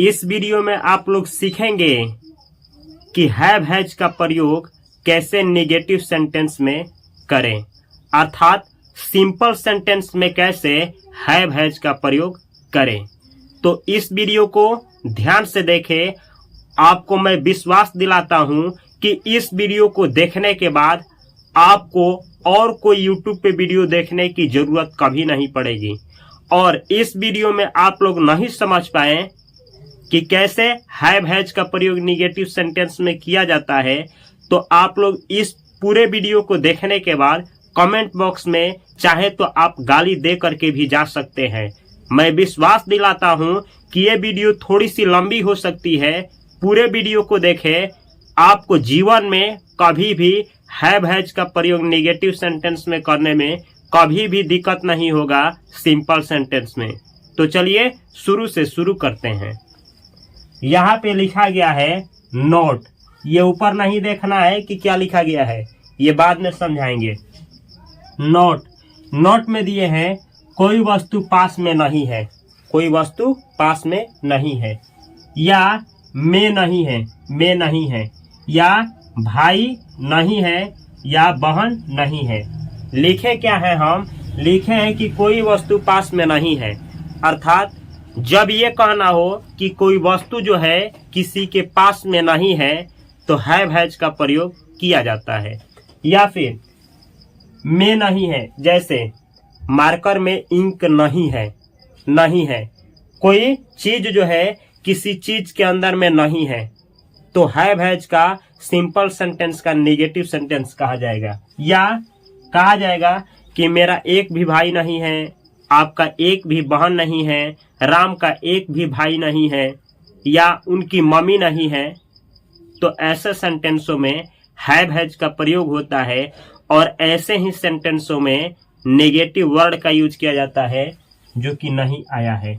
इस वीडियो में आप लोग सीखेंगे कि हैव हैज का प्रयोग कैसे नेगेटिव सेंटेंस में करें, अर्थात सिंपल सेंटेंस में कैसे हैव हैज का प्रयोग करें। तो इस वीडियो को ध्यान से देखें। आपको मैं विश्वास दिलाता हूं कि इस वीडियो को देखने के बाद आपको और कोई YouTube पे वीडियो देखने की जरूरत कभी नहीं पड़ेगी। और इस वीडियो में आप लोग नहीं समझ पाए कि कैसे हैव हैज का प्रयोग नेगेटिव सेंटेंस में किया जाता है, तो आप लोग इस पूरे वीडियो को देखने के बाद कमेंट बॉक्स में चाहे तो आप गाली दे करके भी जा सकते हैं। मैं विश्वास दिलाता हूं कि ये वीडियो थोड़ी सी लंबी हो सकती है। पूरे वीडियो को देखें, आपको जीवन में कभी भी हैव हैज का प्रयोग नेगेटिव सेंटेंस में करने में कभी भी दिक्कत नहीं होगा सिंपल सेंटेंस में। तो चलिए शुरू से शुरू करते हैं। यहाँ पे लिखा गया है नोट। ये ऊपर नहीं देखना है कि क्या लिखा गया है, ये बाद में समझाएंगे। नोट में दिए हैं कोई वस्तु पास में नहीं है, कोई वस्तु पास में नहीं है, या में नहीं है, या भाई नहीं है, या बहन नहीं है। लिखे क्या है, हम लिखे हैं कि कोई वस्तु पास में नहीं है, अर्थात जब ये कहना हो कि कोई वस्तु जो है किसी के पास में नहीं है तो हैव हैज का प्रयोग किया जाता है। या फिर में नहीं है, जैसे मार्कर में इंक नहीं है, कोई चीज जो है किसी चीज के अंदर में नहीं है तो हैव हैज का सिंपल सेंटेंस का नेगेटिव सेंटेंस कहा जाएगा। या कहा जाएगा कि मेरा एक भी भाई नहीं है, आपका एक भी बहन नहीं है, राम का एक भी भाई नहीं है, या उनकी मम्मी नहीं है। तो ऐसे सेंटेंसों में हैव हैज का प्रयोग होता है और ऐसे ही सेंटेंसों में नेगेटिव वर्ड का यूज किया जाता है जो कि नहीं आया है।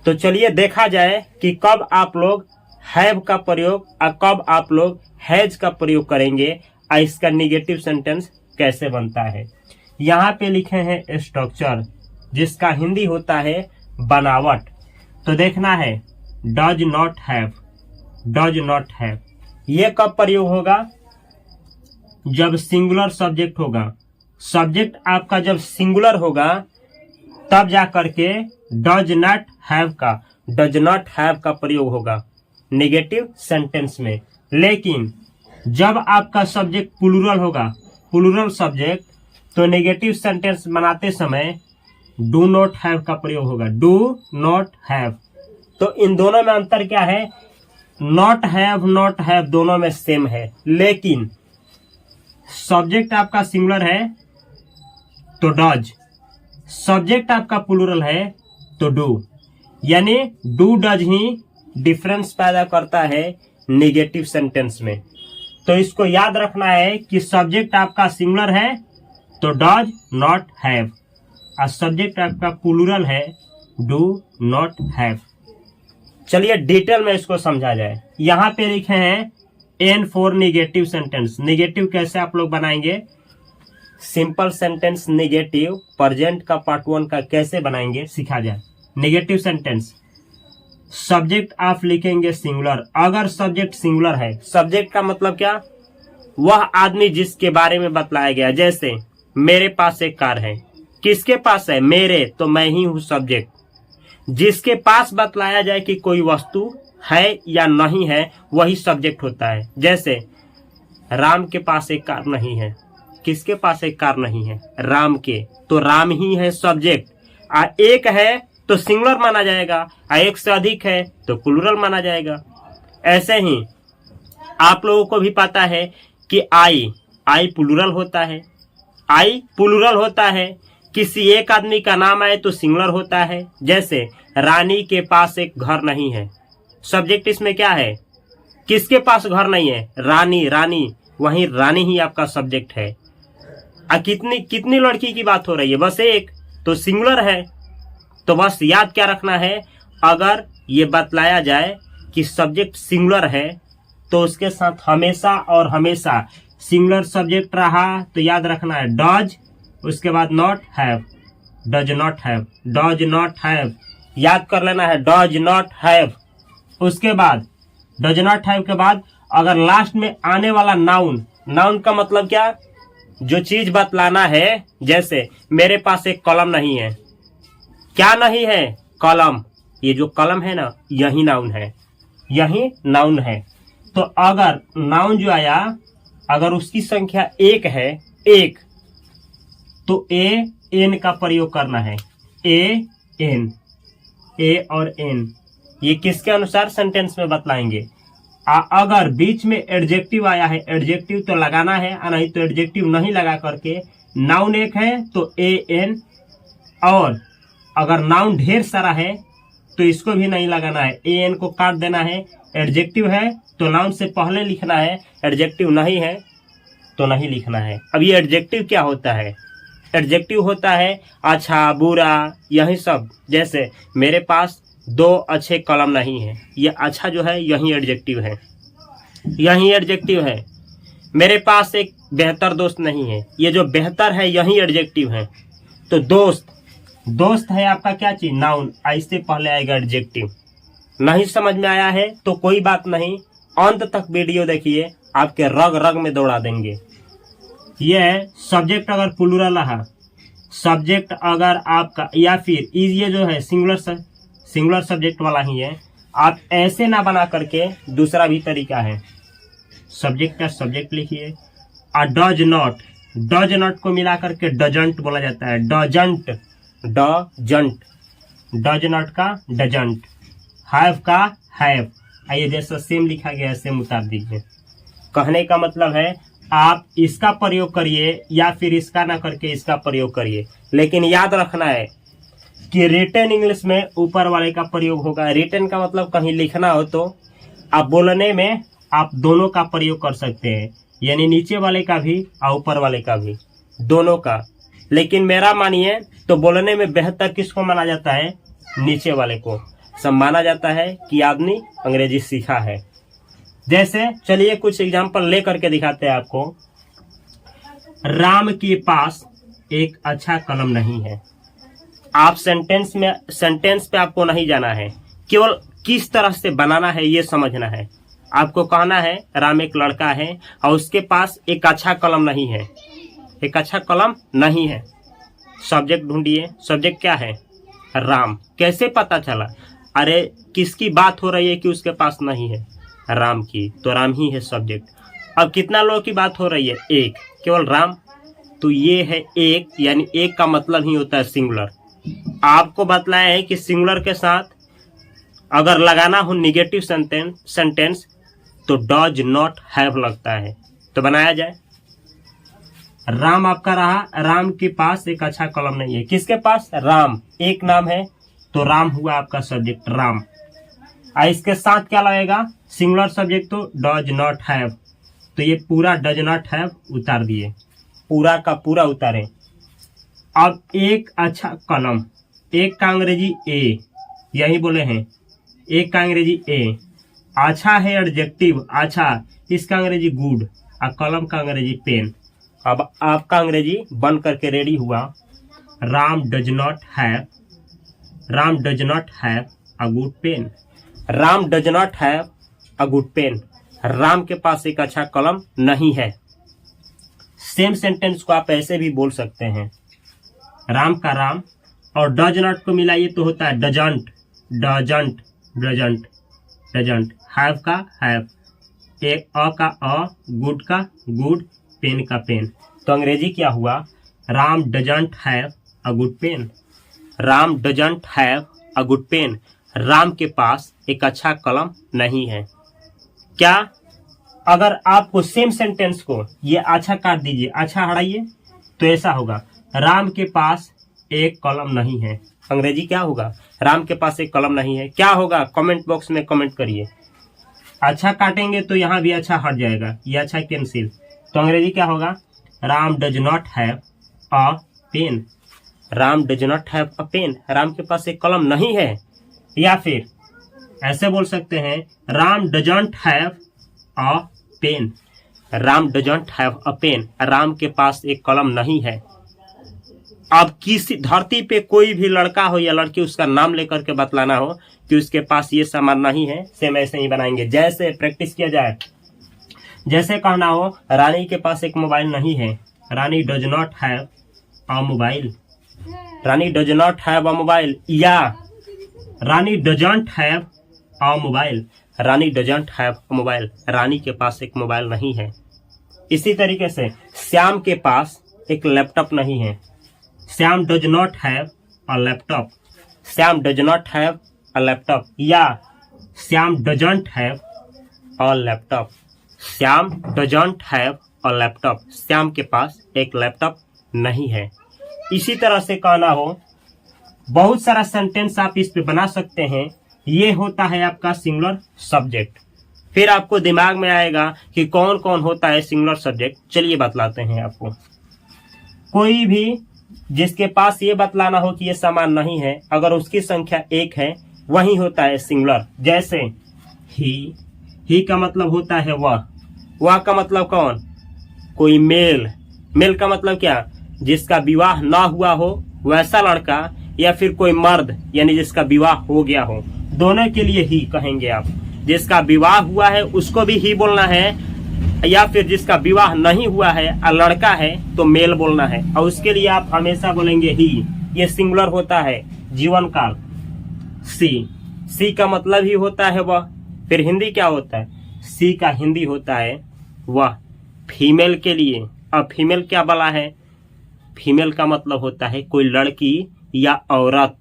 तो चलिए देखा जाए कि कब आप लोग हैव का प्रयोग और कब आप लोग हैज का प्रयोग करेंगे और इसका नेगेटिव सेंटेंस कैसे बनता है। यहाँ पे लिखे हैं स्ट्रक्चर, जिसका हिंदी होता है बनावट। तो देखना है डज नॉट हैव। ये कब प्रयोग होगा, जब सिंगुलर सब्जेक्ट होगा। सब्जेक्ट आपका जब सिंगुलर होगा तब जा करके डज नॉट हैव का प्रयोग होगा नेगेटिव सेंटेंस में। लेकिन जब आपका सब्जेक्ट प्लूरल होगा, प्लूरल सब्जेक्ट, तो नेगेटिव सेंटेंस बनाते समय डू नॉट हैव का प्रयोग होगा, डू नॉट हैव। तो इन दोनों में अंतर क्या है, नॉट हैव दोनों में सेम है, लेकिन सब्जेक्ट आपका सिंगुलर है तो डज, सब्जेक्ट आपका प्लूरल है तो डू, यानी डू डज ही डिफरेंस पैदा करता है नेगेटिव सेंटेंस में। तो इसको याद रखना है कि सब्जेक्ट आपका सिंगुलर है तो डज नॉट हैव, और सब्जेक्ट आपका प्लूरल है डू नॉट हैव। चलिए डिटेल में इसको समझा जाए। यहाँ पे लिखे हैं N for negative sentence. Negative कैसे आप लोग बनाएंगे, सिंपल सेंटेंस नेगेटिव प्रेजेंट का पार्ट 1 का कैसे बनाएंगे सिखा जाए। नेगेटिव सेंटेंस सब्जेक्ट आप लिखेंगे सिंगुलर। अगर सब्जेक्ट सिंगुलर है, सब्जेक्ट का मतलब क्या, वह आदमी जिसके बारे में बतलाया गया। जैसे मेरे पास एक कार है, किसके पास है, मेरे, तो मैं ही हूं सब्जेक्ट। जिसके पास बतलाया जाए कि कोई वस्तु है या नहीं है वही सब्जेक्ट होता है। जैसे राम के पास एक कार नहीं है, किसके पास एक कार नहीं है, राम के, तो राम ही है सब्जेक्ट। एक है तो सिंगुलर माना जाएगा, एक से अधिक है तो प्लूरल माना जाएगा। ऐसे ही आप लोगों को भी पता है कि आई प्लूरल होता है, किसी एक आदमी का नाम आए तो सिंगुलर होता है। जैसे रानी के पास एक घर नहीं है, सब्जेक्ट इसमें क्या है, किसके पास घर नहीं है, रानी, वहीं रानी ही आपका सब्जेक्ट है। कितनी लड़की की बात हो रही है, बस एक, तो सिंगुलर है। तो बस याद क्या रखना है, अगर ये बतलाया जाए कि सब्जेक्ट सिंगुलर है तो उसके साथ हमेशा और हमेशा सिंगुलर सब्जेक्ट रहा तो याद रखना है डज, उसके बाद not have, does not have, याद कर लेना है डज नॉट हैव। उसके बाद डज नॉट हैव के बाद अगर लास्ट में आने वाला नाउन, नाउन का मतलब क्या, जो चीज बतलाना है, जैसे मेरे पास एक कलम नहीं है, क्या नहीं है, कलम, ये जो कलम है ना यही नाउन है, यही नाउन है। तो अगर नाउन जो आया अगर उसकी संख्या एक है, एक, तो ए एन का प्रयोग करना है, ए एन, ए और एन, ये किसके अनुसार सेंटेंस में बतलाएंगे। अगर बीच में एडजेक्टिव आया है, एडजेक्टिव तो लगाना है, नहीं तो एडजेक्टिव नहीं लगा करके नाउन एक है तो ए एन, और अगर नाउन ढेर सारा है तो इसको भी नहीं लगाना है, ए एन को काट देना है। एडजेक्टिव है तो नाउन से पहले लिखना है, एडजेक्टिव नहीं है तो नहीं लिखना है। अब ये एडजेक्टिव क्या होता है, एडजेक्टिव होता है अच्छा बुरा यही सब, जैसे मेरे पास 2 अच्छे कलम नहीं है, ये अच्छा जो है यही एडजेक्टिव है, यही एडजेक्टिव है। मेरे पास एक बेहतर दोस्त नहीं है, ये जो बेहतर है यही एडजेक्टिव है। तो दोस्त, दोस्त है आपका क्या चीज, नाउन, इससे पहले आएगा एडजेक्टिव। नहीं समझ में आया है तो कोई बात नहीं, अंत तक वीडियो देखिए, आपके रग रग में दौड़ा देंगे। यह है सब्जेक्ट अगर प्लूरल रहा, सब्जेक्ट अगर आपका, या फिर ये जो है सिंगुलर सब्जेक्ट वाला ही है, आप ऐसे ना बना करके दूसरा भी तरीका है, सब्जेक्ट का सब्जेक्ट लिखिए। डज नॉट, डज नॉट को मिला करके डजंट बोला जाता है, डजंट, डजंट, डज नॉट का डजंट, हैव का हैव, आइए जैसा सेम लिखा गया है सेम उतार दीजिए। कहने का मतलब है आप इसका प्रयोग करिए या फिर इसका ना करके इसका प्रयोग करिए, लेकिन याद रखना है कि रिटन इंग्लिश में ऊपर वाले का प्रयोग होगा। रिटन का मतलब कहीं लिखना हो तो आप बोलने में आप दोनों का प्रयोग कर सकते हैं, यानी नीचे वाले का भी और ऊपर वाले का भी, दोनों का। लेकिन मेरा मानिए तो बोलने में बेहतर किसको माना जाता है, नीचे वाले को। सब माना जाता है कि आदमी अंग्रेजी सीखा है। जैसे चलिए कुछ एग्जांपल ले करके दिखाते हैं आपको। राम के पास एक अच्छा कलम नहीं है। आप सेंटेंस पे आपको नहीं जाना है, केवल किस तरह से बनाना है ये समझना है। आपको कहना है राम एक लड़का है और उसके पास एक अच्छा कलम नहीं है, एक अच्छा कलम नहीं है। सब्जेक्ट ढूंढिए, सब्जेक्ट क्या है, राम। कैसे पता चला, अरे किसकी बात हो रही है कि उसके पास नहीं है, राम की, तो राम ही है सब्जेक्ट। अब कितना लोगों की बात हो रही है, एक, केवल राम, तो ये है एक, यानी एक का मतलब ही होता है सिंगुलर। आपको बतलाया है कि सिंगुलर के साथ अगर लगाना हो निगेटिव सेंटेंस तो डज नॉट हैव लगता है। तो बनाया जाए, राम आपका रहा, राम के पास एक अच्छा कलम नहीं है। किसके पास, राम, एक नाम है तो राम हुआ आपका सब्जेक्ट, राम। इसके साथ क्या लगेगा, सिंगुलर सब्जेक्ट तो डज नॉट हैव, तो ये पूरा डज नॉट हैव उतार दिए, पूरा का पूरा उतारे। अब एक अच्छा कलम, एक का अंग्रेजी ए, यही बोले हैं, एक का अंग्रेजी ए। अच्छा है एडजेक्टिव, अच्छा, इसका अंग्रेजी गुड, और कलम का अंग्रेजी पेन। अब आपका अंग्रेजी बन करके रेडी हुआ, Ram does not have, Ram does not have a good pen, Ram does not have a good pen, Ram के पास एक अच्छा कलम नहीं है। सेम सेंटेंस को आप ऐसे भी बोल सकते हैं, राम का राम और डज नॉट को मिलाइए तो होता है doesn't, doesn't, doesn't, doesn't, have का हैव, एक अ का अ, गुड का गुड, पेन का पेन। तो अंग्रेजी क्या हुआ, Ram doesn't have a good pen, Ram doesn't have a good pen, Ram के पास एक अच्छा कलम नहीं है। क्या, अगर आपको सेम सेंटेंस को ये अच्छा काट दीजिए, अच्छा हटाइए, तो ऐसा होगा, राम के पास एक कलम नहीं है। अंग्रेजी क्या होगा, राम के पास एक कलम नहीं है। क्या होगा, कमेंट बॉक्स में कमेंट करिए। अच्छा काटेंगे तो यहाँ भी अच्छा हट जाएगा, ये अच्छा कैंसिल, तो अंग्रेजी क्या होगा, Ram does not have a pen, Ram does not have a pen, Ram के पास एक कलम नहीं है। या फिर ऐसे बोल सकते हैं, Ram doesn't have a pen, Ram doesn't have a pen, Ram के पास एक कलम नहीं है। अब किसी धरती पे कोई भी लड़का हो या लड़की, उसका नाम लेकर के बतलाना हो कि उसके पास ये सामान नहीं है, सेम ऐसे ही बनाएंगे। जैसे प्रैक्टिस किया जाए, जैसे कहना हो रानी के पास एक मोबाइल नहीं है, Rani does not have a mobile, Rani does not have a mobile, या Rani doesn't have a mobile, Rani doesn't have a mobile, Rani के पास एक मोबाइल नहीं है। इसी तरीके से श्याम के पास एक लैपटॉप नहीं है, Shyam does not have a laptop, Shyam does not have a laptop, या Shyam doesn't have a laptop, Shyam doesn't have a laptop, Shyam के पास एक लैपटॉप नहीं है। इसी तरह से कहना हो, बहुत सारा सेंटेंस आप इस पे बना सकते हैं। ये होता है आपका सिंगुलर सब्जेक्ट। फिर आपको दिमाग में आएगा कि कौन कौन होता है सिंगुलर सब्जेक्ट। चलिए बतलाते हैं आपको। कोई भी जिसके पास ये बतलाना हो कि ये सामान नहीं है, अगर उसकी संख्या एक है, वही होता है सिंगुलर। जैसे ही का मतलब होता है वह का मतलब कौन, कोई मेल, मेल का मतलब क्या, जिसका विवाह ना हुआ हो वैसा लड़का, या फिर कोई मर्द यानी जिसका विवाह हो गया हो, दोनों के लिए ही कहेंगे आप। जिसका विवाह हुआ है उसको भी ही बोलना है, या फिर जिसका विवाह नहीं हुआ है और लड़का है तो मेल बोलना है, और उसके लिए आप हमेशा बोलेंगे ही। ये सिंगुलर होता है जीवन काल। सी का मतलब ही होता है वह। फिर हिंदी क्या होता है, सी का हिंदी होता है वह, फीमेल के लिए। अब फीमेल क्या बला है, फीमेल का मतलब होता है कोई लड़की या औरत,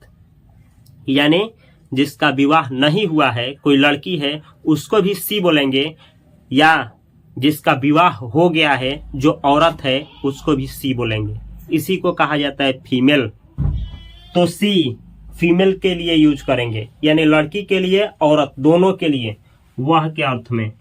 यानी जिसका विवाह नहीं हुआ है, कोई लड़की है, उसको भी सी बोलेंगे, या जिसका विवाह हो गया है जो औरत है उसको भी सी बोलेंगे। इसी को कहा जाता है फीमेल। तो सी फीमेल के लिए यूज करेंगे, यानी लड़की के लिए औरत दोनों के लिए, वह के अर्थ में।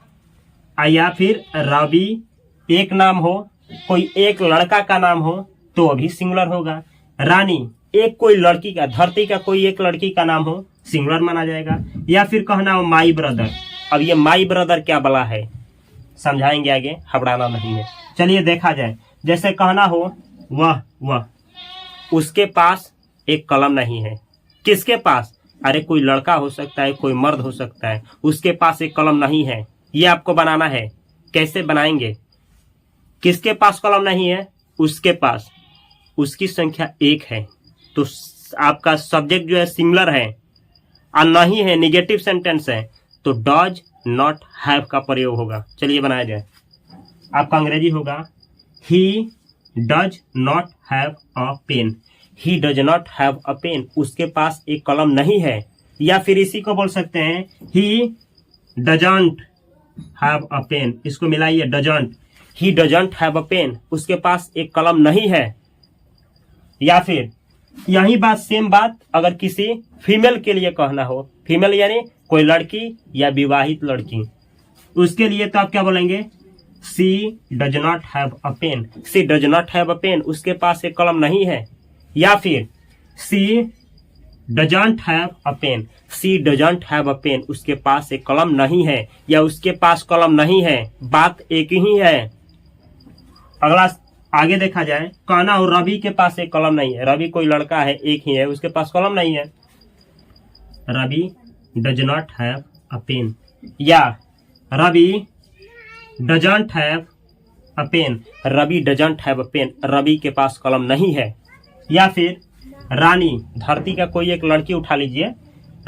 या फिर रवि एक नाम हो, कोई एक लड़का का नाम हो तो भी सिंगुलर होगा। रानी एक कोई लड़की का, धरती का कोई एक लड़की का नाम हो, सिंगुलर माना जाएगा। या फिर कहना हो माई ब्रदर। अब ये माई ब्रदर क्या बला है, समझाएंगे आगे, हबड़ाना नहीं है। चलिए देखा जाए। जैसे कहना हो वह उसके पास एक कलम नहीं है। किसके पास, अरे कोई लड़का हो सकता है, कोई मर्द हो सकता है, उसके पास एक कलम नहीं है। ये आपको बनाना है। कैसे बनाएंगे, किसके पास कलम नहीं है, उसके पास, उसकी संख्या एक है, तो आपका सब्जेक्ट जो है सिंगुलर है और नहीं है, निगेटिव सेंटेंस है, तो डज नॉट हैव का प्रयोग होगा। चलिए बनाया जाए। आपका अंग्रेजी होगा he does not have a pen, he does not have a pen, उसके पास एक कलम नहीं है। या फिर इसी को बोल सकते हैं he doesn't have a pen, इसको मिलाइए doesn't, he doesn't have a pen, उसके पास एक कलम नहीं है। या फिर यही बात, सेम बात अगर किसी फीमेल के लिए कहना हो, फीमेल यानी कोई लड़की या विवाहित लड़की, उसके लिए तो आप क्या बोलेंगे, she does not have a pen, she does not have a pen, उसके पास एक कलम नहीं है। या फिर she doesn't have a pen, she doesn't have a pen, उसके पास एक कलम नहीं है, या उसके पास कलम नहीं है, बात एक ही है। अगला आगे देखा जाए, कहना हो रवि के पास एक कलम नहीं है, रवि कोई लड़का है, एक ही है, उसके पास कलम नहीं है, Ravi does not have a pen, या Ravi doesn't have a pen, Ravi doesn't have a pen, Ravi के पास कलम नहीं है। या फिर रानी, धरती का कोई एक लड़की उठा लीजिए,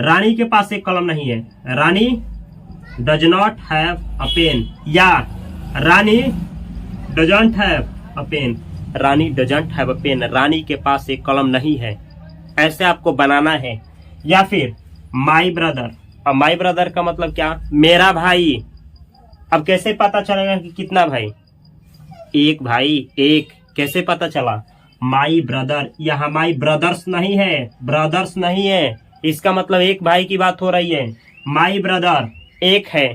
रानी के पास एक कलम नहीं है, Rani does not have a pen, या Rani doesn't have a pen, Rani doesn't have a pen, Rani के पास एक कलम नहीं है। ऐसे आपको बनाना है। या फिर माई ब्रदर, अब माई ब्रदर का मतलब क्या, मेरा भाई। अब कैसे पता चलेगा कि कितना भाई, एक भाई, एक, कैसे पता चला, माई ब्रदर। यहाँ माई ब्रदर्स नहीं है, ब्रदर्स नहीं है, इसका मतलब एक भाई की बात हो रही है। माई ब्रदर एक है,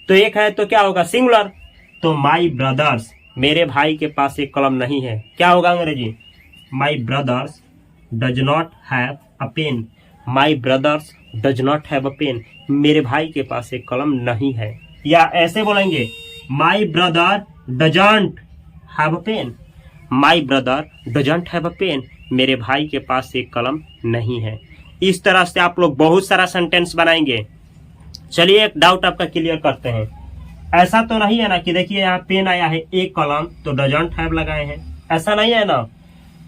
तो एक है तो क्या होगा, सिंगुलर। तो माई ब्रदर्स, मेरे भाई के पास एक कलम नहीं है, क्या होगा अंग्रेजी, my brothers does not have a pen, my brothers does not have a pen, मेरे भाई के पास एक कलम नहीं है। या ऐसे बोलेंगे, my brother doesn't have a pen, my brother doesn't have a pen, मेरे भाई के पास एक कलम नहीं है। इस तरह से आप लोग बहुत सारा सेंटेंस बनाएंगे। चलिए एक डाउट आपका क्लियर करते हैं। ऐसा तो नहीं है ना कि देखिए यहाँ पेन आया है एक कलम तो डजंट हैव लगाए हैं, ऐसा नहीं है ना।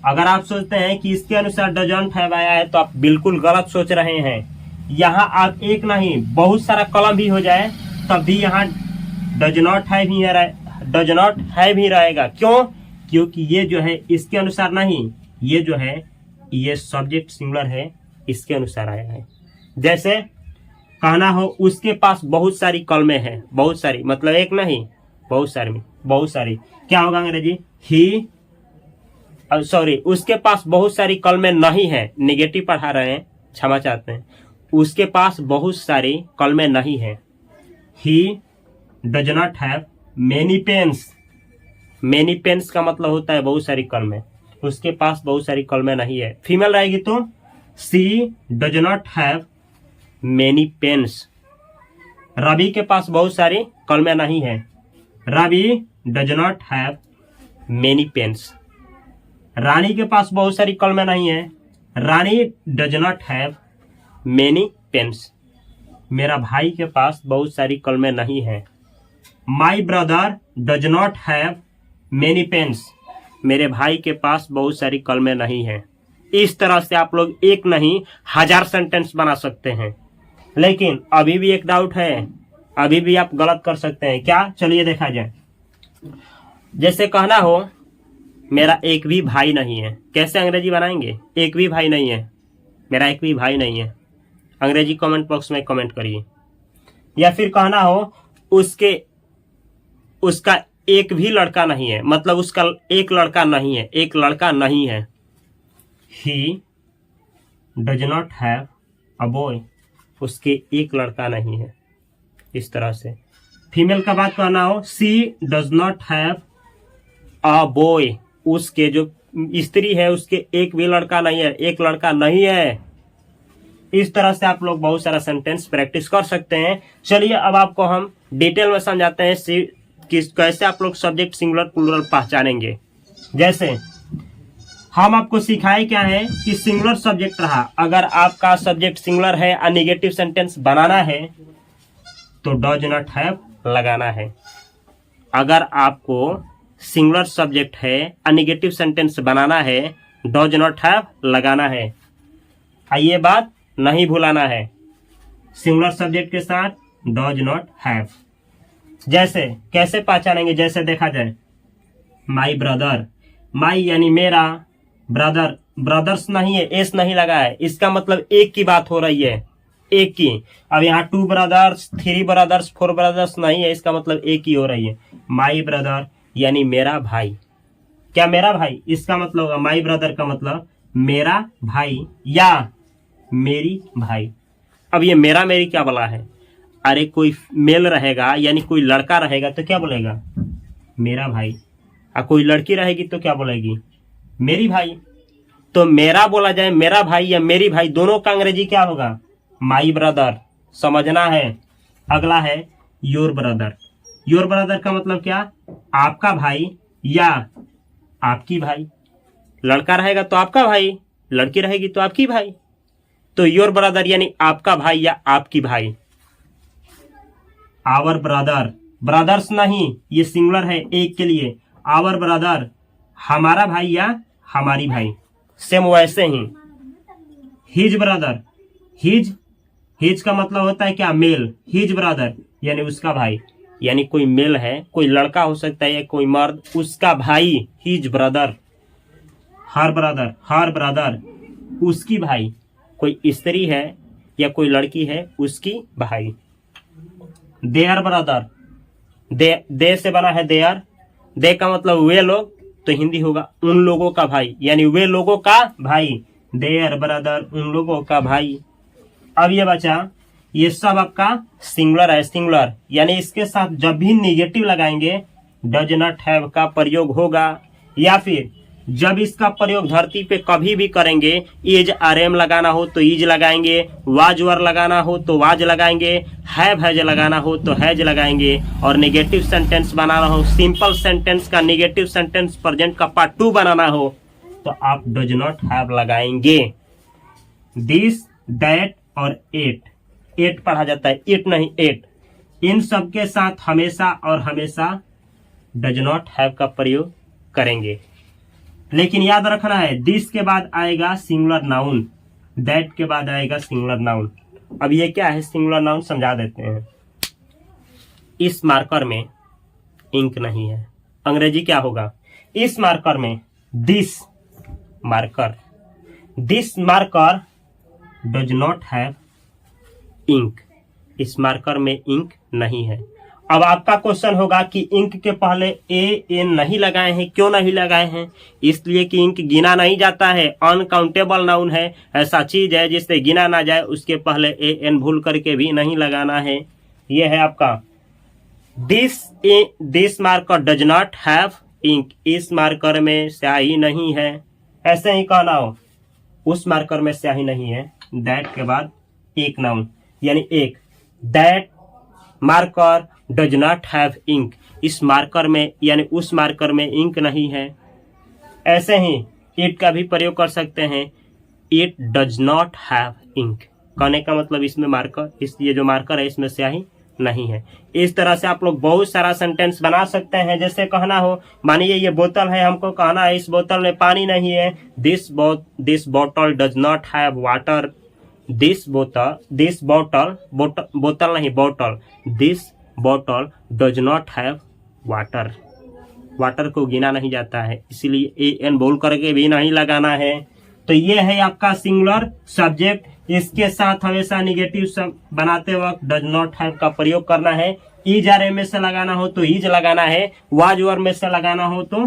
अगर आप सोचते हैं कि इसके अनुसार डजंट हैव आया है तो आप बिल्कुल गलत सोच रहे हैं। यहाँ आप एक नहीं बहुत सारा कलम भी हो जाए तब भी यहाँ डज नॉट हैव ही रहेगा। क्यों? क्योंकि ये जो है इसके अनुसार नहीं, ये जो है ये सब्जेक्ट सिंगुलर है, इसके अनुसार आया है। जैसे कहना हो उसके पास बहुत सारी कलमें हैं, बहुत सारी मतलब एक नहीं बहुत सारी क्या होगा अंग्रेजी? उसके पास बहुत सारी कलमें नहीं है, निगेटिव पढ़ा रहे हैं, क्षमा चाहते हैं। उसके पास बहुत सारी कलमें नहीं है। He does not have many pens. Many pens का मतलब होता है बहुत सारी कलमें, उसके पास बहुत सारी कलमें नहीं है। फीमेल रहेगी तो she does not have many pens. Ravi के पास बहुत सारी कलमें नहीं है। Ravi does not have many pens. Rani के पास बहुत सारी कलमें नहीं है। Rani does not have many pens. मेरा भाई के पास बहुत सारी कलमें नहीं है। My brother does not have many pens. मेरे भाई के पास बहुत सारी कलमें नहीं है। इस तरह से आप लोग एक नहीं 1000 सेंटेंस बना सकते हैं। लेकिन अभी भी एक डाउट है, अभी भी आप गलत कर सकते हैं। क्या? चलिए देखा जाए। जैसे कहना हो मेरा एक भी भाई नहीं है, कैसे अंग्रेजी बनाएंगे? एक भी भाई नहीं है, मेरा एक भी भाई नहीं है। अंग्रेजी कमेंट बॉक्स में कमेंट करिए। या फिर कहना हो उसका एक भी लड़का नहीं है, मतलब उसका एक लड़का नहीं है, एक लड़का नहीं है। He does not have a boy. उसके एक लड़का नहीं है। इस तरह से फीमेल का बात कहना हो she does not have a boy. उसके जो स्त्री है उसके एक भी लड़का नहीं है, एक लड़का नहीं है। इस तरह से आप लोग बहुत सारा सेंटेंस प्रैक्टिस कर सकते हैं। चलिए अब आपको हम डिटेल में समझाते हैं कि कैसे आप लोग सब्जेक्ट सिंगुलर प्लूरल पहचानेंगे। जैसे हम आपको सिखाए क्या है कि सिंगुलर सब्जेक्ट रहा, अगर आपका सब्जेक्ट सिंगुलर है और नेगेटिव सेंटेंस बनाना है तो डज नॉट हैव लगाना है। अगर आपको सिंगुलर सब्जेक्ट है और नेगेटिव सेंटेंस बनाना है डज नॉट हैव लगाना है। ये बात नहीं भूलाना है, सिंगुलर सब्जेक्ट के साथ डज नॉट हैव। जैसे कैसे पहचानेंगे? जैसे देखा जाए माई ब्रदर, माई यानी मेरा, ब्रदर ब्रदर्स नहीं है, एस नहीं लगा है, इसका मतलब एक की बात हो रही है, एक की। अब यहाँ 2 ब्रदर्स 3 ब्रदर्स 4 ब्रदर्स नहीं है, इसका मतलब एक ही हो रही है। माई ब्रदर यानी मेरा भाई। क्या मेरा भाई? इसका मतलब होगा माई ब्रदर का मतलब मेरा भाई या मेरी भाई। अब ये मेरा मेरी क्या बोला है? अरे कोई मेल रहेगा यानी कोई लड़का रहेगा तो क्या बोलेगा? मेरा भाई। और कोई लड़की रहेगी तो क्या बोलेगी? मेरी भाई। तो मेरा बोला जाए मेरा भाई या मेरी भाई, दोनों का अंग्रेजी क्या होगा? My brother. समझना है। अगला है योर ब्रदर। योर ब्रदर का मतलब क्या? आपका भाई या आपकी भाई। लड़का रहेगा तो आपका भाई, लड़की रहेगी तो आपकी भाई। तो योर ब्रदर यानी आपका भाई या आपकी भाई। आवर ब्रदर, ब्रदर्स नहीं, ये सिंगुलर है एक के लिए। आवर ब्रदर हमारा भाई या हमारी भाई। सेम वैसे ही हिज ब्रदर, हिज का मतलब होता है क्या? मेल। हिज ब्रदर यानी उसका भाई, यानी कोई मेल है, कोई लड़का हो सकता है या कोई मर्द, उसका भाई हिज ब्रदर। हर ब्रदर उसकी भाई, कोई स्त्री है या कोई लड़की है उसकी भाई। देयर ब्रदर, दे से बना है देयर, दे का मतलब वे लोग, तो हिंदी होगा उन लोगों का भाई, यानी वे लोगों का भाई। देयर ब्रदर उन लोगों का भाई। अब ये बचा, ये सब आपका सिंगुलर है, सिंगुलर यानी इसके साथ जब भी निगेटिव लगाएंगे डज नॉट हैव का प्रयोग होगा, या फिर जब इसका प्रयोग धरती पे कभी भी करेंगे, इज आरएम लगाना हो तो इज लगाएंगे, वाज वर लगाना हो तो वाज लगाएंगे, हैज लगाना हो तो हैज लगाएंगे, और नेगेटिव सेंटेंस बनाना हो, सिंपल सेंटेंस का नेगेटिव सेंटेंस प्रेजेंट का पार्ट 2 बनाना हो तो आप डज नॉट हैव लगाएंगे। दिस, दैट और एट पढ़ा जाता है, इट नहीं एट। इन सब के साथ हमेशा और हमेशा डज नॉट हैव का प्रयोग करेंगे। लेकिन याद रखना है, दिस के बाद आएगा सिंगुलर नाउन, दैट के बाद आएगा सिंगुलर नाउन। अब ये क्या है सिंगुलर नाउन, समझा देते हैं। इस मार्कर में इंक नहीं है, अंग्रेजी क्या होगा? इस मार्कर में this marker does not have ink. इस मार्कर में इंक नहीं है। अब आपका क्वेश्चन होगा कि इंक के पहले ए एन नहीं लगाए हैं, क्यों नहीं लगाए हैं? इसलिए कि इंक गिना नहीं जाता है, अनकाउंटेबल नाउन है, ऐसा चीज है जिससे गिना ना जाए, उसके पहले ए एन भूल करके भी नहीं लगाना है। यह है आपका this marker does not have ink. इस मार्कर में स्याही नहीं है, ऐसे ही कहना हो। उस मार्कर में स्याही नहीं है, दैट के बाद एक नाउन यानी एक, that marker does not have ink. इस मार्कर में यानी उस मार्कर में इंक नहीं है। ऐसे ही इट का भी प्रयोग कर सकते हैं, it does not have ink. कहने का मतलब इसमें मार्कर, ये जो मार्कर है इसमें स्याही नहीं है। इस तरह से आप लोग बहुत सारा सेंटेंस बना सकते हैं। जैसे कहना हो, मानिए ये बोतल है, हमको कहना है इस बोतल में पानी नहीं है। दिस बोतल does not have water. This बोतल does not have water. Water को गिना नहीं जाता है, इसीलिए ए एन बोल करके भी नहीं लगाना है। तो ये है आपका सिंगुलर सब्जेक्ट। इसके साथ हमेशा निगेटिव सब बनाते वक्त डज नॉट हैव का प्रयोग करना है। इज आर में से लगाना हो तो इज लगाना है, वाज वर में से लगाना हो तो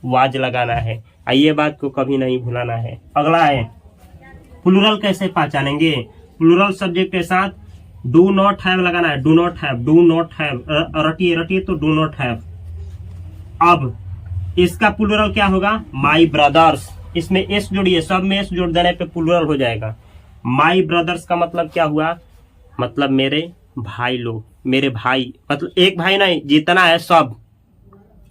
वाज लगाना है। ये बात को कभी नहीं भूलाना है। अगला है प्लूरल कैसे पहचानेंगे? प्लूरल सब्जेक्ट के साथ डू नॉट हैव लगाना है। डू नॉट हैव रटिए तो डू नॉट हैव। अब इसका प्लूरल क्या होगा? माई ब्रदर्स। इसमें एस जोड़िए, सब में एस जोड़ देने पे प्लूरल हो जाएगा। माई ब्रदर्स का मतलब क्या हुआ? मतलब मेरे भाई लोग, मेरे भाई, मतलब एक भाई नहीं, जितना है सब।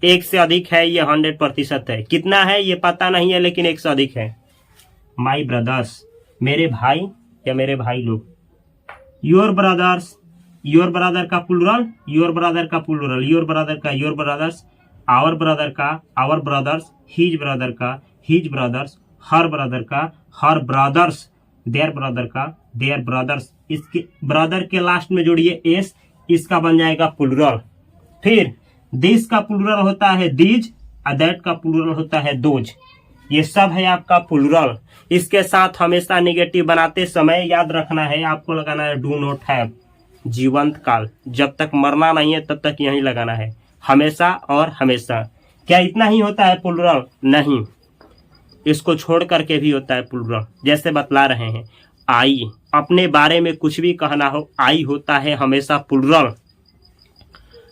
एक से अधिक है ये 100% है। कितना है ये पता नहीं है, लेकिन एक से अधिक है। माई ब्रदर्स, मेरे भाई या मेरे भाई लोग। योर ब्रदर्स, योर ब्रदर का प्लूरल, योर ब्रदर का प्लूरल, योर ब्रदर का योर ब्रदर्स, आवर ब्रदर का आवर ब्रदर्स, हिज ब्रदर का हिज ब्रदर्स, हर ब्रदर का हर ब्रदर्स, देयर ब्रदर का देयर ब्रदर्स। इसके ब्रदर के लास्ट में जोड़िए एस, इसका बन जाएगा प्लूरल। फिर दिस का प्लूरल होता है दीज और दैट का प्लूरल होता है दोज। ये सब है आपका प्लूरल। इसके साथ हमेशा निगेटिव बनाते समय याद रखना है, आपको लगाना है डू नॉट हैव। जीवंत काल, जब तक मरना नहीं है तब तक यही लगाना है, हमेशा और हमेशा। क्या इतना ही होता है प्लूरल? नहीं, इसको छोड़ करके भी होता है प्लूरल। जैसे बतला रहे हैं, आई, अपने बारे में कुछ भी कहना हो, आई होता है हमेशा प्लूरल।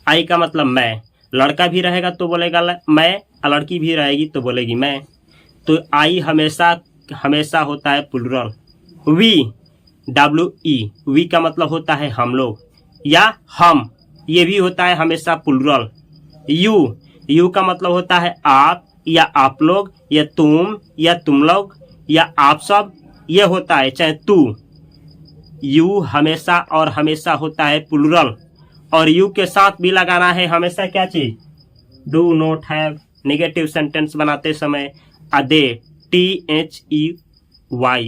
आई का मतलब मैं, लड़का भी रहेगा तो बोलेगा मैं, और लड़की भी रहेगी तो बोलेगी मैं। तो आई हमेशा हमेशा होता है प्लूरल। वी, WE, वी का मतलब होता है हम लोग या हम, ये भी होता है हमेशा प्लूरल। यू का मतलब होता है आप या आप लोग या तुम या तुम लोग या आप सब, ये होता है चाहे तू। यू हमेशा और हमेशा होता है प्लूरल। और यू के साथ भी लगाना है हमेशा क्या चीज? Do not have. Negative sentence बनाते समय दे, THEY,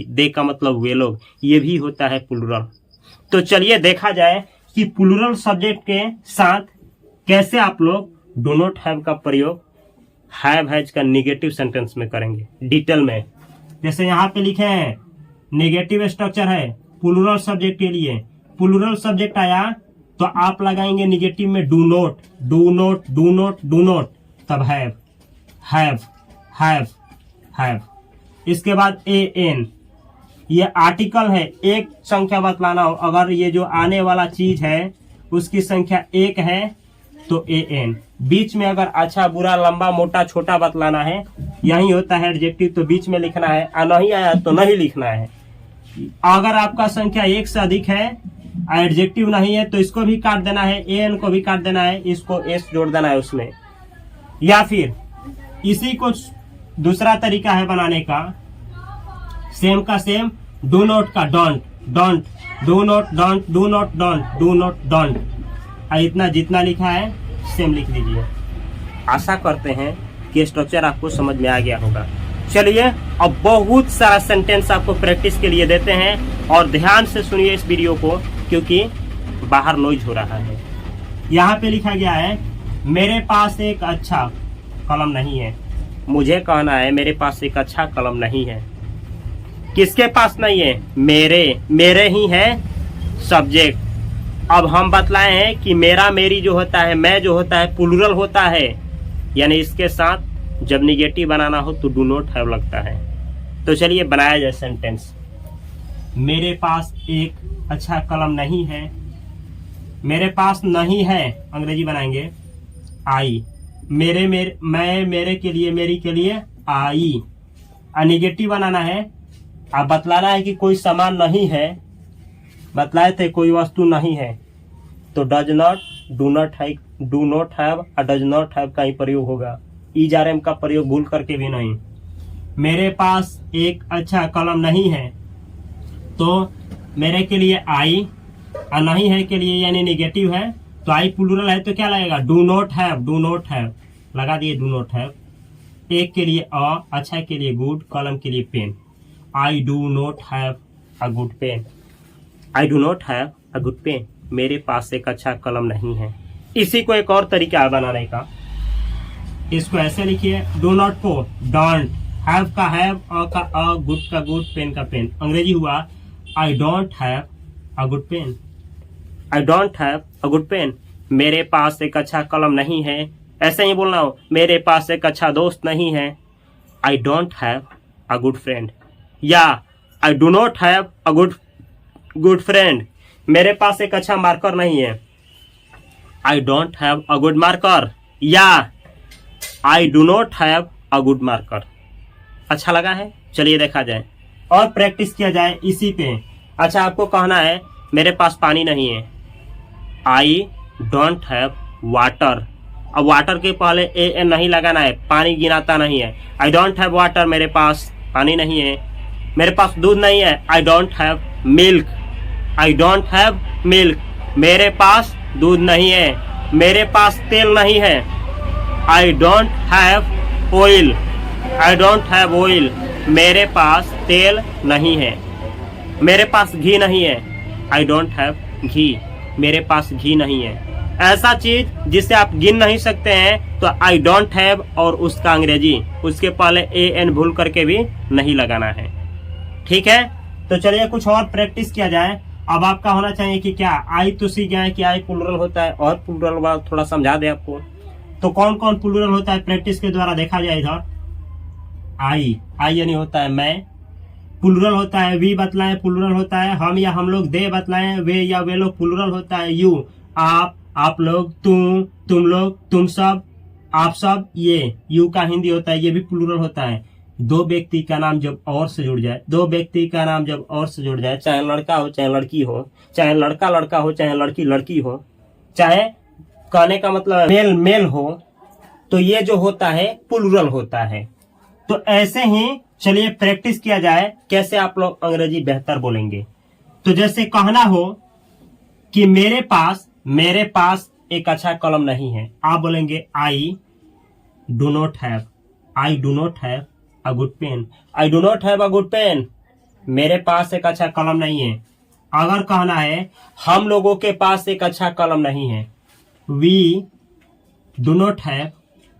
दे का मतलब वे लोग, ये भी होता है प्लूरल। तो चलिए देखा जाए कि प्लूरल सब्जेक्ट के साथ कैसे आप लोग डू नॉट हैव का प्रयोग हैव हैज का निगेटिव सेंटेंस में करेंगे डिटेल में। जैसे यहाँ पे लिखे हैं नेगेटिव स्ट्रक्चर है प्लूरल सब्जेक्ट के लिए। प्लूरल सब्जेक्ट आया तो आप लगाएंगे निगेटिव में do not, do not, do not, do not, तब हैव, हैव, हैव, हैव। इसके बाद AN, ये आर्टिकल है, एक संख्या बतलाना हो। अगर ये जो आने वाला चीज है उसकी संख्या एक है तो AN। बीच में अगर अच्छा बुरा लंबा मोटा छोटा बतलाना है, यही होता है एडजेक्टिव, तो बीच में लिखना है। नहीं आया तो नहीं लिखना है। अगर आपका संख्या एक से अधिक है, एडजेक्टिव नहीं है, तो इसको भी काट देना है, AN को भी काट देना है, इसको S जोड़ देना है उसमें। या फिर इसी को दूसरा तरीका है बनाने का सेम का सेम, डू नॉट का don't, don't, do not, don't, do not, don't, do not, don't. इतना जितना लिखा है सेम लिख दीजिए। आशा करते हैं कि स्ट्रक्चर आपको समझ में आ गया होगा। चलिए अब बहुत सारा सेंटेंस आपको प्रैक्टिस के लिए देते हैं और ध्यान से सुनिए इस वीडियो को, क्योंकि बाहर नॉइज हो रहा है। यहाँ पे लिखा गया है मेरे पास एक अच्छा कलम नहीं है। मुझे कहना है मेरे पास एक अच्छा कलम नहीं है। किसके पास नहीं है? मेरे ही है सब्जेक्ट। अब हम बतलाए हैं कि मेरा मेरी जो होता है, मैं जो होता है प्लूरल होता है, यानी इसके साथ जब निगेटिव बनाना हो तो डू नॉट हैव लगता है। तो चलिए बनाया जाए सेंटेंस। मेरे पास एक अच्छा कलम नहीं है। मेरे पास नहीं है अंग्रेजी बनाएंगे आई। मेरे के लिए, मेरी के लिए आई। निगेटिव बनाना है। अब बतलाना है कि कोई सामान नहीं है, बतलाए थे कोई वस्तु नहीं है, तो does not, do not have और डज नॉट हैव का ही प्रयोग होगा। ईजारएम का प्रयोग भूल करके भी नहीं। मेरे पास एक अच्छा कलम नहीं है, तो मेरे के लिए आई और नहीं है के लिए यानी निगेटिव है, तो आई प्लूरल है तो क्या लगेगा? Do not have, do not have लगा दिए, डू नॉट हैव। एक के लिए अच्छा के लिए गुड, कलम के लिए pen. I do not have a good pen. I do not have a good pen. मेरे पास एक अच्छा कलम नहीं है। इसी को एक और तरीका है बनाने का। इसको ऐसे लिखिए, डू नॉट को डोंट, हैव का हैव, का गुड का गुड, पेन का पेन। अंग्रेजी हुआ I don't have a good pen. I don't have a good pen. मेरे पास एक अच्छा कलम नहीं है। ऐसे ही बोलना हो, मेरे पास एक अच्छा दोस्त नहीं है। I don't have a good friend. या I do not have a good friend. मेरे पास एक अच्छा मार्कर नहीं है। I don't have a good marker. या I do not have a good marker. अच्छा लगा है? चलिए देखा जाए और प्रैक्टिस किया जाए इसी पे। अच्छा, आपको कहना है मेरे पास पानी नहीं है। I don't have water. अब वाटर के पहले ए नहीं लगाना है, पानी गिनाता नहीं है। आई डोंट हैव वाटर, मेरे पास पानी नहीं है। मेरे पास दूध नहीं है। I don't have milk. I don't have milk. मेरे पास दूध नहीं है। मेरे पास तेल नहीं है। I don't have oil. I don't have oil. मेरे पास तेल नहीं है। मेरे पास घी नहीं है। आई डोंट हैव घी। मेरे पास घी नहीं है। ऐसा चीज जिसे आप गिन नहीं सकते हैं, तो आई डोंट हैव और उसका अंग्रेजी, उसके पहले एन भूल करके भी नहीं लगाना है। ठीक है, तो चलिए कुछ और प्रैक्टिस किया जाए। अब आपका होना चाहिए कि क्या आई तो सीख गए कि आई प्लूरल होता है, और प्लूरल वाला थोड़ा समझा दे आपको। तो कौन कौन प्लूरल होता है प्रैक्टिस के द्वारा देखा जाए। इधर आई यानी होता है मैं, प्लूरल होता है वी बतलाए, प्लूरल होता है हम या हम लोग, दे बतलाए, वे या वे लोग, प्लूरल होता है यू, आप लोग, तुम लोग, तुम सब, आप सब। ये यू का हिंदी होता है, ये भी प्लूरल होता है। दो व्यक्ति का नाम जब और से जुड़ जाए, दो व्यक्ति का नाम जब और से जुड़ जाए, चाहे लड़का हो चाहे लड़की हो, चाहे लड़का लड़का हो चाहे लड़की लड़की हो, चाहे कहने का मतलब मेल मेल हो, तो ये जो होता है प्लूरल होता है। तो ऐसे ही चलिए प्रैक्टिस किया जाए कैसे आप लोग अंग्रेजी बेहतर बोलेंगे। तो जैसे कहना हो कि मेरे पास एक अच्छा कलम नहीं है, आप बोलेंगे I do not have. I do not have a good pen. I do not have a good pen. मेरे पास एक अच्छा कलम नहीं है। अगर कहना है हम लोगों के पास एक अच्छा कलम नहीं है, we do not have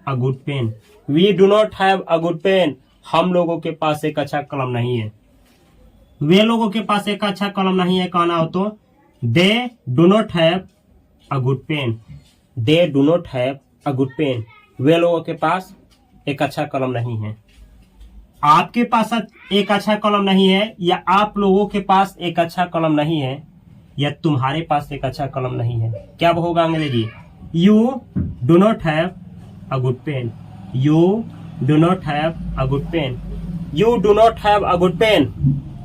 a good pen. We do not have a good pen. हम लोगों के पास एक अच्छा कलम नहीं है। वे लोगों के पास एक अच्छा कलम नहीं है कहना हो तो they do not have a good pen. They do not have a good pen. वे लोगों के पास एक अच्छा कलम नहीं है। आपके पास एक अच्छा कलम नहीं है, या आप लोगों के पास एक अच्छा कलम नहीं है, या तुम्हारे पास एक अच्छा कलम नहीं है, क्या होगा अंग्रेजी? You do not have a good pen. You do not have a good pen. You do not have a good pen.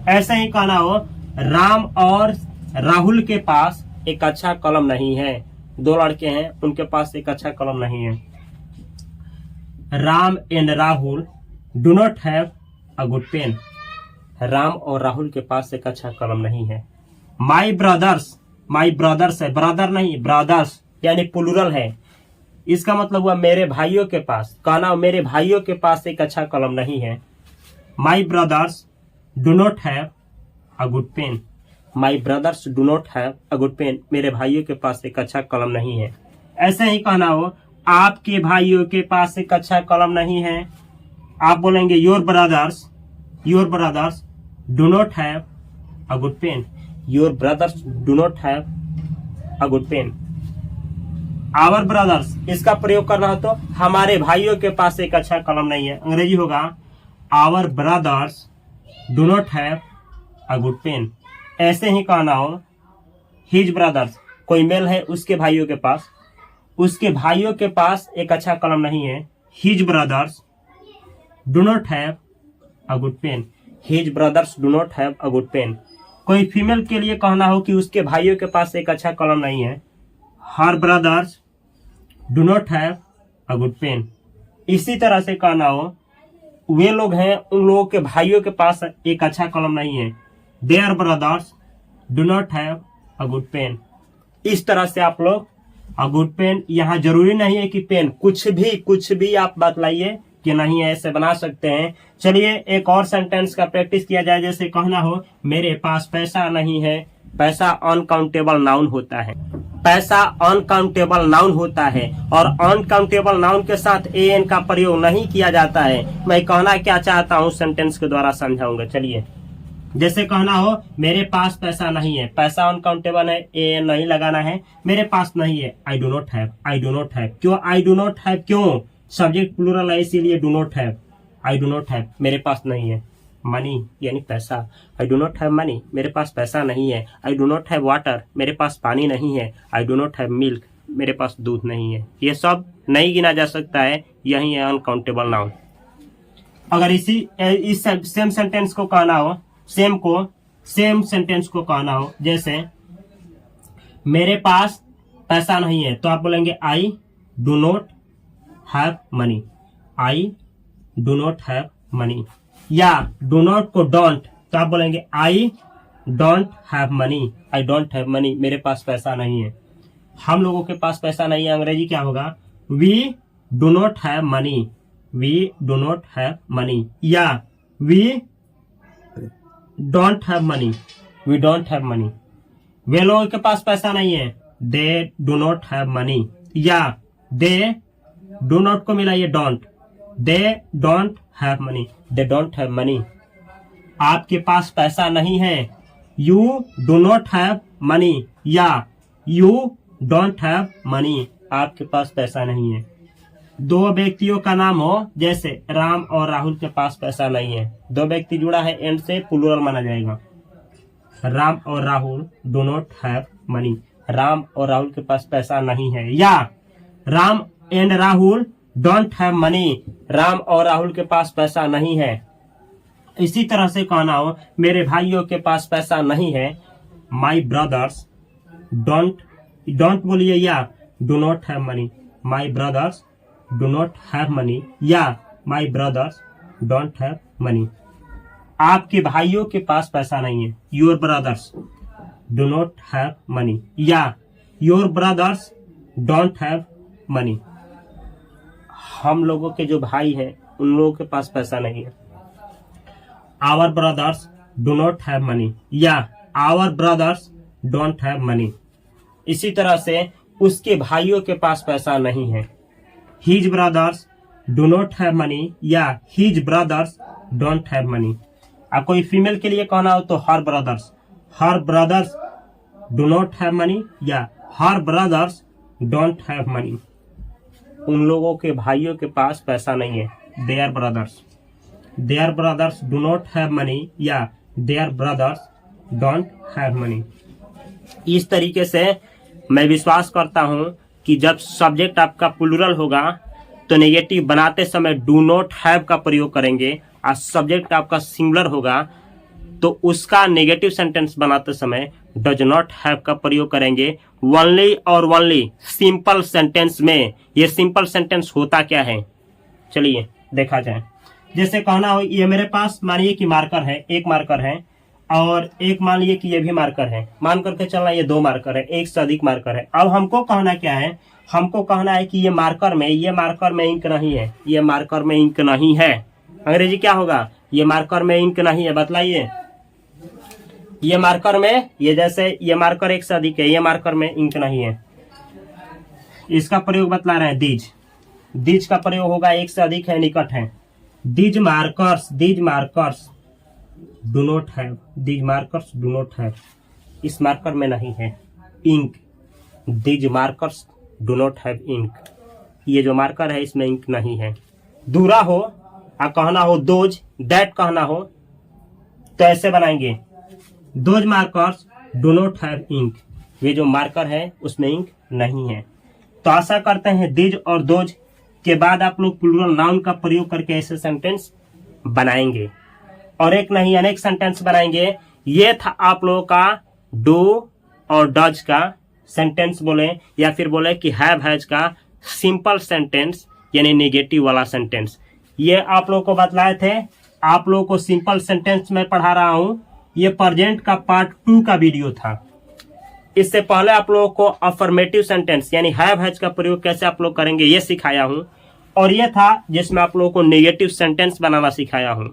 ऐसे ही कहना हो राम और राहुल के पास एक अच्छा कलम नहीं है। दो लड़के हैं, उनके पास एक अच्छा कलम नहीं है। Ram and Rahul do not have a good pen. Ram और राहुल के पास एक अच्छा कलम नहीं है। माई ब्रदर्स है, ब्रदर नहीं ब्रदर्स यानी प्लूरल है। इसका मतलब हुआ मेरे भाइयों के पास, कहना मेरे भाइयों के पास एक अच्छा कलम नहीं है। My brothers do not have a good pen. My brothers do not have a good pen. मेरे भाइयों के पास एक अच्छा कलम नहीं है। ऐसे ही कहना हो आपके भाइयों के पास एक अच्छा कलम नहीं है। आप बोलेंगे your brothers do not have a good pen. Your brothers do not have a good pen. Our brothers, इसका प्रयोग करना हो तो हमारे भाइयों के पास एक अच्छा कलम नहीं है। अंग्रेजी होगा our brothers do not have a good pen. ऐसे ही कहना हो हिज ब्रदर्स, कोई मेल है उसके भाइयों के पास, उसके भाइयों के पास एक अच्छा कलम नहीं है। His brothers do not have a good pen. His brothers do not have a good pen. कोई फीमेल के लिए कहना हो कि उसके भाइयों के पास एक अच्छा कलम नहीं है। Her brothers do not have a good pen. इसी तरह से कहना हो वे लोग हैं उन लोगों के भाइयों के पास एक अच्छा कलम नहीं है। Their brothers do not have a good pen. इस तरह से आप लोग अ गुड पेन, यहाँ जरूरी नहीं है कि पेन, कुछ भी आप बतलाइए कि नहीं है, ऐसे बना सकते हैं। चलिए एक और सेंटेंस का प्रैक्टिस किया जाए। जैसे कहना हो मेरे पास पैसा नहीं है। पैसा अनकाउंटेबल नाउन होता है। पैसा अनकाउंटेबल नाउन होता है और अनकाउंटेबल नाउन के साथ एन का प्रयोग नहीं किया जाता है। मैं कहना क्या चाहता हूँ सेंटेंस के द्वारा समझाऊंगा। चलिए जैसे कहना हो मेरे पास पैसा नहीं है। पैसा अनकाउंटेबल है, एन नहीं लगाना है। मेरे पास नहीं है, आई डू नॉट हैव। क्यों आई डू नॉट हैव? क्यों? सब्जेक्ट प्लूरल है इसीलिए do not have. I do not have, मेरे पास नहीं है। मनी यानी पैसा, आई डू नॉट हैव मनी, मेरे पास पैसा नहीं है। आई डू नॉट हैव वाटर, मेरे पास पानी नहीं है। आई डू नॉट हैव मिल्क, मेरे पास दूध नहीं है। ये सब नहीं गिना जा सकता है, यही है अनकाउंटेबल नाउन। अगर इस सेम सेंटेंस को कहना हो, सेम सेंटेंस को कहना हो, जैसे मेरे पास पैसा नहीं है, तो आप बोलेंगे I do not have money. I do not have money. या डू नॉट को डोंट, तो आप बोलेंगे आई don't have money. I don't have money, मेरे पास पैसा नहीं है। हम लोगों के पास पैसा नहीं है, अंग्रेजी क्या होगा? We do not have money. We do not have money. या we don't have money. We don't have money. वे लोगों के पास पैसा नहीं है, they do not have money. या दे डू नॉट को मिलाइए don't, they don't have money. They don't have money. आपके पास पैसा नहीं है, you do not have money. या यू डोंट हैव मनी, आपके पास पैसा नहीं है। दो व्यक्तियों का नाम हो, जैसे राम और राहुल के पास पैसा नहीं है। दो व्यक्ति जुड़ा है एंड से, प्लूरल माना जाएगा। राम और Rahul do not have money. Ram और राहुल के पास पैसा नहीं है। या Ram and Rahul don't have money. Ram और राहुल के पास पैसा नहीं है। इसी तरह से कहना हो मेरे भाइयों के पास पैसा नहीं है। माई ब्रदर्स डोंट बोलिए या do not have money. My brothers do not have money. या my brothers don't have money. आपके भाइयों के पास पैसा नहीं है। Your brothers do not have money. या your brothers don't have money. हम लोगों के जो भाई हैं उन लोगों के पास पैसा नहीं है। Our brothers do not have money. या our brothers don't have money. इसी तरह से उसके भाइयों के पास पैसा नहीं है। His brothers do not have money. या his brothers don't have money. अब कोई फीमेल के लिए कहना हो तो her brothers do not have money. या her brothers don't have money. उन लोगों के भाइयों के पास पैसा नहीं है। Their brothers do not have money. या their brothers don't have money. इस तरीके से मैं विश्वास करता हूं कि जब सब्जेक्ट आपका प्लूरल होगा तो नेगेटिव बनाते समय डू नॉट हैव का प्रयोग करेंगे, और सब्जेक्ट आपका सिंगुलर होगा तो उसका नेगेटिव सेंटेंस बनाते समय डज नॉट हैव का प्रयोग करेंगे। ओनली और ओनली सिंपल सेंटेंस में। ये सिंपल सेंटेंस होता क्या है, चलिए देखा जाए। जैसे कहना हो ये मेरे पास मानिए कि मार्कर है, एक मार्कर है, और एक मान लिए कि ये भी मार्कर है, मान करके चलना ये 2 मार्कर है, एक से अधिक मार्कर है। अब हमको कहना क्या है, हमको कहना है कि ये मार्कर में इंक नहीं है, ये मार्कर में इंक नहीं है। अंग्रेजी क्या होगा, ये मार्कर में इंक नहीं है, बतलाइए। ये मार्कर में, ये जैसे ये मार्कर एक से अधिक है, ये मार्कर में इंक नहीं है, इसका प्रयोग बतला रहे हैं। दीज का प्रयोग होगा एक से अधिक है, निकट है। These markers do not have, these markers do not have, इस मार्कर में नहीं है ink. These markers do not have ink, ये जो मार्कर है इसमें इंक नहीं है। दूरा हो और कहना हो दोज, दैट कहना हो तो ऐसे बनाएंगे, those markers do not have ink, ये जो मार्कर है उसमें इंक नहीं है। तो आशा करते हैं दीज और दोज के बाद आप लोग प्लूरल नाउन का प्रयोग करके ऐसे सेंटेंस बनाएंगे, और एक नहीं अनेक सेंटेंस बनाएंगे। ये था आप लोगों का डू और डज का सेंटेंस बोले, या फिर बोले कि हैव हैज का सिंपल सेंटेंस यानी नेगेटिव वाला सेंटेंस। ये आप लोगों को बतलाए थे। आप लोगों को सिंपल सेंटेंस में पढ़ा रहा हूं, ये प्रेजेंट का पार्ट 2 का वीडियो था। इससे पहले आप लोगों को अफर्मेटिव सेंटेंस यानी हैव हैज का प्रयोग कैसे आप लोग करेंगे ये सिखाया हूं, और ये था जिसमें आप लोगों को नेगेटिव सेंटेंस बनाना सिखाया हूं।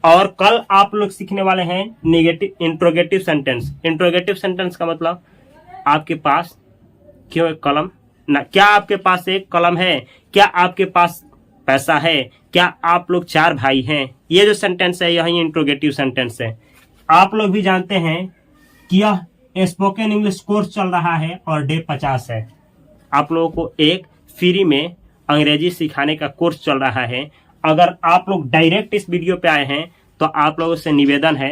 और कल आप लोग सीखने वाले हैं negative interrogative sentence. Interrogative sentence का मतलब आपके पास क्यों एक कलम ना, क्या आपके पास एक कलम है, क्या आपके पास पैसा है, क्या आप लोग 4 भाई हैं, ये जो सेंटेंस है यही इंट्रोगेटिव सेंटेंस है। आप लोग भी जानते हैं कि यह स्पोकन इंग्लिश कोर्स चल रहा है और डे 50 है। आप लोगों को एक फ्री में अंग्रेजी सिखाने का कोर्स चल रहा है। अगर आप लोग डायरेक्ट इस वीडियो पे आए हैं तो आप लोगों से निवेदन है,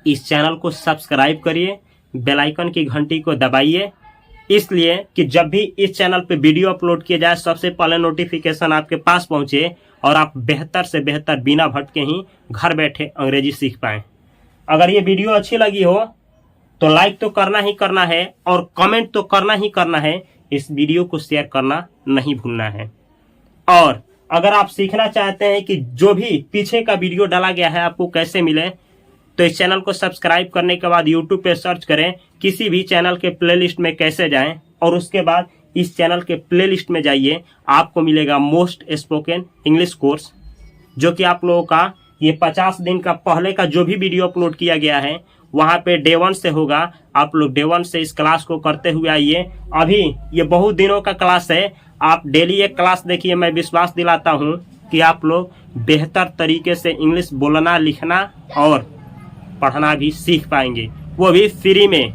इस चैनल को सब्सक्राइब करिए, बेल आइकन की घंटी को दबाइए, इसलिए कि जब भी इस चैनल पे वीडियो अपलोड किया जाए सबसे पहले नोटिफिकेशन आपके पास पहुंचे और आप बेहतर से बेहतर बिना भटके ही घर बैठे अंग्रेजी सीख पाएं। अगर ये वीडियो अच्छी लगी हो तो लाइक तो करना ही करना है और कमेंट तो करना ही करना है। इस वीडियो को शेयर करना नहीं भूलना है। और अगर आप सीखना चाहते हैं कि जो भी पीछे का वीडियो डाला गया है आपको कैसे मिले, तो इस चैनल को सब्सक्राइब करने के बाद यूट्यूब पे सर्च करें किसी भी चैनल के प्लेलिस्ट में कैसे जाएं, और उसके बाद इस चैनल के प्लेलिस्ट में जाइए, आपको मिलेगा मोस्ट स्पोकन इंग्लिश कोर्स, जो कि आप लोगों का ये 50 दिन का पहले का जो भी वीडियो अपलोड किया गया है वहाँ पे डे 1 से होगा। आप लोग डे 1 से इस क्लास को करते हुए आइए। अभी ये बहुत दिनों का क्लास है, आप डेली एक क्लास देखिए। मैं विश्वास दिलाता हूँ कि आप लोग बेहतर तरीके से इंग्लिश बोलना, लिखना और पढ़ना भी सीख पाएंगे, वो भी फ्री में।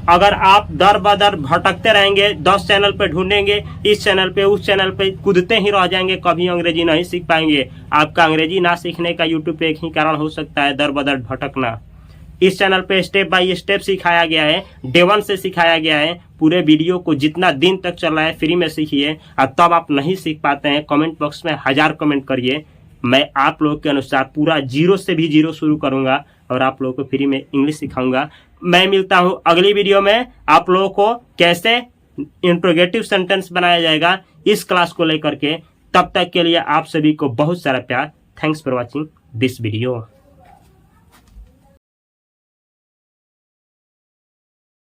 अगर आप दर बदर भटकते रहेंगे, 10 चैनल पे ढूंढेंगे, इस चैनल पे उस चैनल पे कूदते ही रह जाएंगे, कभी अंग्रेजी नहीं सीख पाएंगे। आपका अंग्रेजी ना सीखने का यूट्यूब पे एक ही कारण हो सकता है, दर बदर भटकना। इस चैनल पे स्टेप बाय स्टेप सिखाया गया है, डे 1 से सिखाया गया है। पूरे वीडियो को जितना दिन तक चल रहा है फ्री में सीखिए। और तब आप नहीं सीख पाते हैं, कमेंट बॉक्स में 1000 कमेंट करिए। मैं आप लोगों के अनुसार पूरा 0 से भी 0 शुरू करूंगा और आप लोगों को फ्री में इंग्लिश सिखाऊंगा। मैं मिलता हूं अगली वीडियो में। आप लोगों को कैसे इंट्रोगेटिव सेंटेंस बनाया जाएगा इस क्लास को लेकर के। तब तक के लिए आप सभी को बहुत सारा प्यार। Thanks for watching this video.